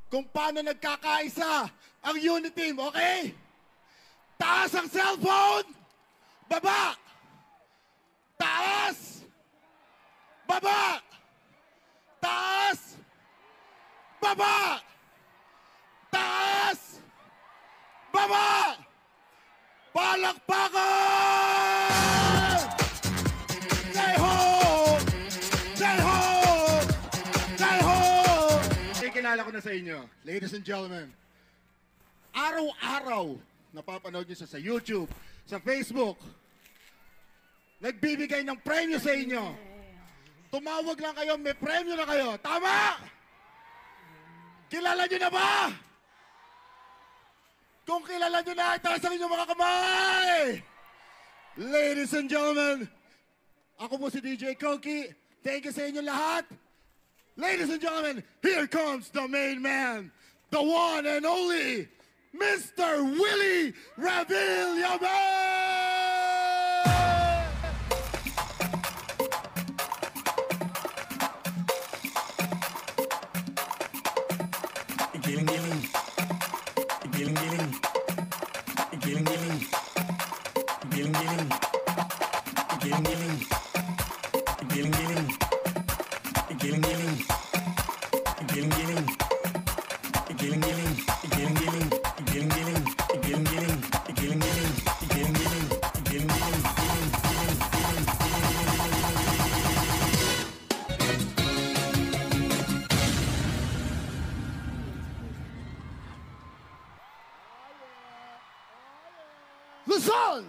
kung paano nagkakaisa ang unit team, okay? Taas ang cellphone! Baba! Taas! Baba! Taas! Baba! Taas! Baba! Palakpakan! Jai Ho! Jai Ho! Jai Ho! Kilala ko na sa inyo, ladies and gentlemen. Araw-araw, napapanood nyo sa YouTube, sa Facebook, nagbibigay ng premyo sa inyo. Tumawag lang kayo, may premyo na kayo. Tama? Kilala nyo na ba? Kung kilala nyo na, itaas ang inyong mga kamay! Ladies and gentlemen, ako po si DJ Koki. Thank you sa inyo lahat. Ladies and gentlemen, here comes the main man, the one and only, Mr. Willie Revillame! Giling-giling, giling-giling, giling-giling, giling-giling, giling-giling, giling-giling, giling-giling, giling-giling, giling-giling, giling-giling, giling-giling, giling-giling, giling-giling, giling-giling, giling-giling. Luzon,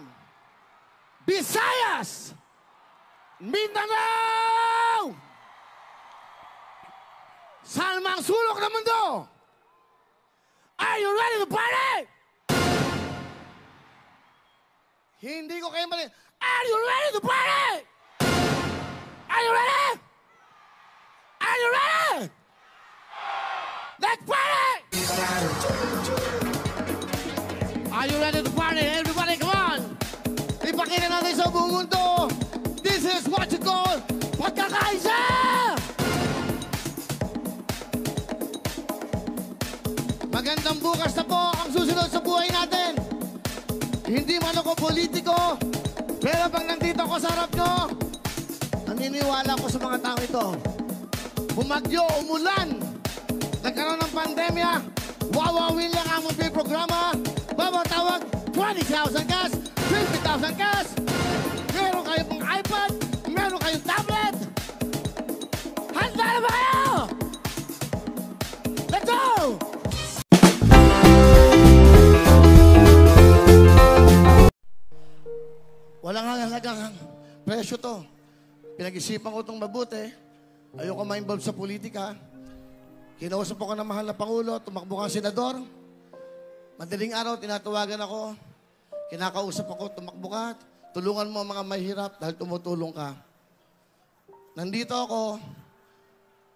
Visayas, Mindanao, saan mang sulok ng mundo. Are you ready to party? Hindi ko kayo mali. Are you ready to party? Are you ready? Are you ready? Let's party! Are you ready to party? Everybody, come on! Ipakita natin sa buong mundo. This is what you call pagkakaisa! Magandang bukas na po ang susunod sa buhay natin. Hindi man ako politiko, pero pag nandito ako sa harap nyo, naniniwala ko sa mga tao ito. Bumagyo, umulan, nagkaroon ng pandemya, wawawin lang ang mga programa, babawag 20,000 cash, 50,000 cash, meron kayo pang iPad, meron kayong tablet. Handa na ba kayo? Let's go! Walang halagang presyo to. Pinag-isipan ko itong mabuti. Ayoko ma-involve sa politika. Kinausap ako ng mahal na Pangulo, tumakbo kang senador. Madaling araw, tinatawagan ako. Kinakausap ako, tumakbo ka. Tulungan mo ang mga mahirap dahil tumutulong ka. Nandito ako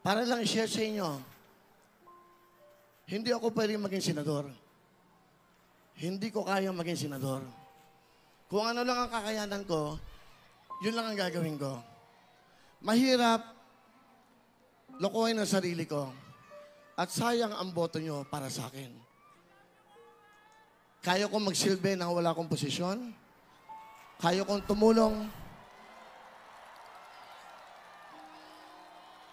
para lang i-share sa inyo. Hindi ako pwedeng maging senador. Hindi ko kayang maging senador. Kung ano lang ang kakayanan ko, yun lang ang gagawin ko. Mahirap lokohin ang sarili ko. At sayang ang boto nyo para sa akin. Kaya kong magsilbi nang wala akong posisyon. Kaya kong tumulong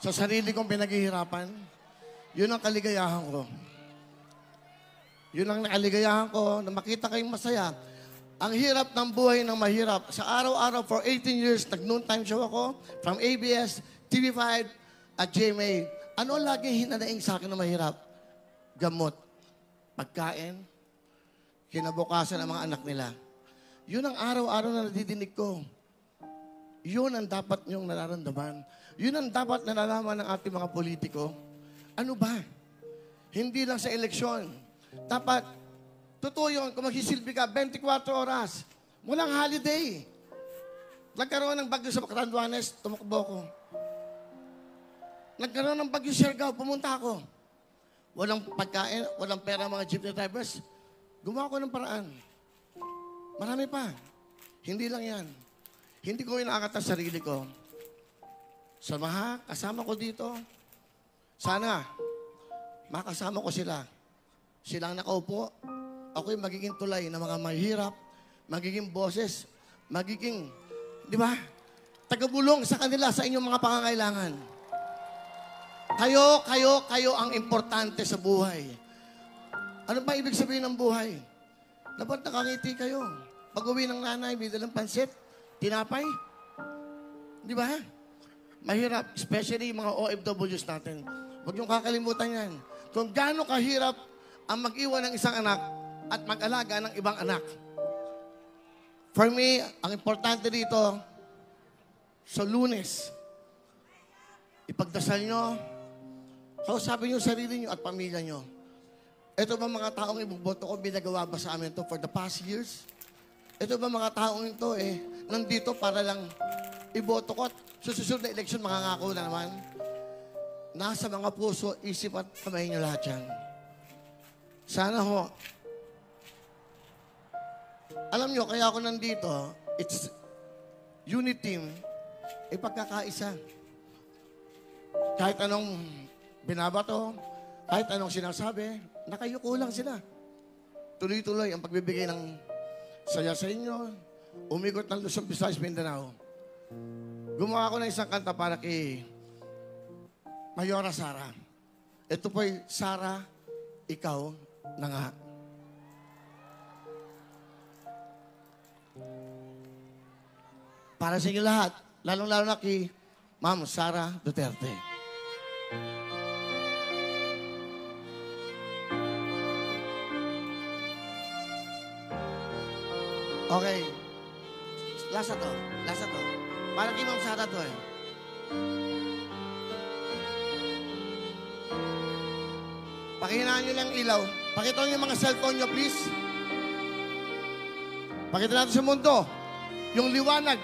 sa sarili kong pinaghihirapan. Yun ang kaligayahan ko. Yun ang nakaligayahan ko na makita kayong masaya. Ang hirap ng buhay ng mahirap. Sa araw-araw, for 18 years, nag-noontime show ako from ABS, TV5, at GMA. Ano ang laging hinanaing sa akin na mahirap? Gamot, pagkain, kinabukasan ng mga anak nila. Yun ang araw-araw na nadidinig ko. Yun ang dapat niyong nararamdaman. Yun ang dapat nalalaman ng ating mga politiko. Ano ba? Hindi lang sa eleksyon. Dapat, totoo yun, kung magsisilbi ka, 24 oras. Walang holiday. Nagkaroon ng bagyo sa Catanduanes, tumakbo ako. Nagkaroon ng bagyo sa Siargao, pumunta ako. Walang pagkain, walang pera mga jeepney drivers. Gumawa ko ng paraan. Marami pa. Hindi lang yan. Hindi ko inaakata sa sarili ko. Kasama ko dito. Sana, makasama ko sila. Silang nakaupo. Ako'y magiging tulay ng mga mahirap, magiging boses, magiging, di ba? Tagabulong sa kanila sa inyong mga pangangailangan. Kayo ang importante sa buhay. Ano ba ibig sabihin ng buhay? Dapat nakangiti kayo. Pag-uwi ng nanay, may dalang pansit, tinapay. Di ba? Mahirap, especially yung mga OFWs natin. Huwag niyong kakalimutan yan. Kung gaano kahirap ang mag-iwan ng isang anak at mag-alaga ng ibang anak. For me, ang importante dito, sa Lunes, ipagdasal nyo, kausapin nyo sarili nyo at pamilya nyo. Ito ba mga taong ibuboto ko, binagawa ba sa amin to for the past years? Ito ba mga taong ito nandito para lang iboto ko at susunod na eleksyon, makangako na naman? Nasa mga puso, isip at kamay nyo lahat yan. Sana ho, alam nyo, kaya ako nandito, it's unity team, pagkakaisa. Kahit anong binabato, kahit anong sinasabi, nakayuko lang sila. Tuloy-tuloy ang pagbibigay ng saya sa inyo, umikot ng Luzon, Visayas, Mindanao. Gumawa ako ng isang kanta para kay Mayora Sara. Ito po'y Sara, ikaw na nga. Para sa inyo lahat, lalong-lalo na kay Ma'am Sara Duterte. Okay. Lasa to. Para kay Ma'am Sara to Pakihinaan nyo lang ilaw. Pakita nyo yung mga cellphone nyo, please. Pakita natin sa mundo yung liwanag